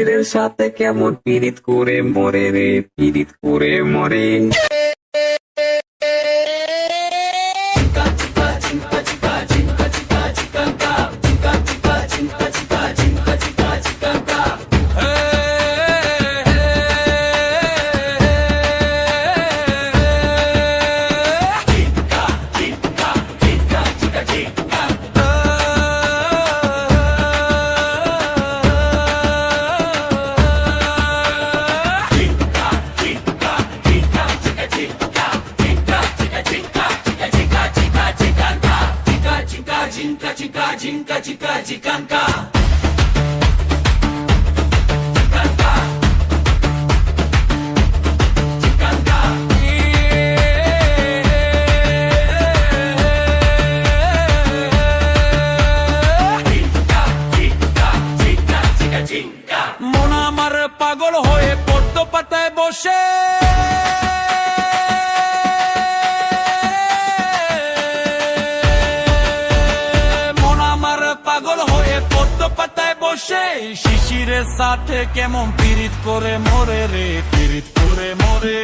এর সাথে কেমন পীড়িত করে মরে রে, পীড়িত করে মরে। Jinka jika jikanka মন আমার পাগল হয়ে পদ্ম পাতায় বসে পাগল হয়ে পদ্ম পাতায় বসে শিশিরের সাথে কেমন পীড়িত করে মরে রে, পীড়িত করে মরে।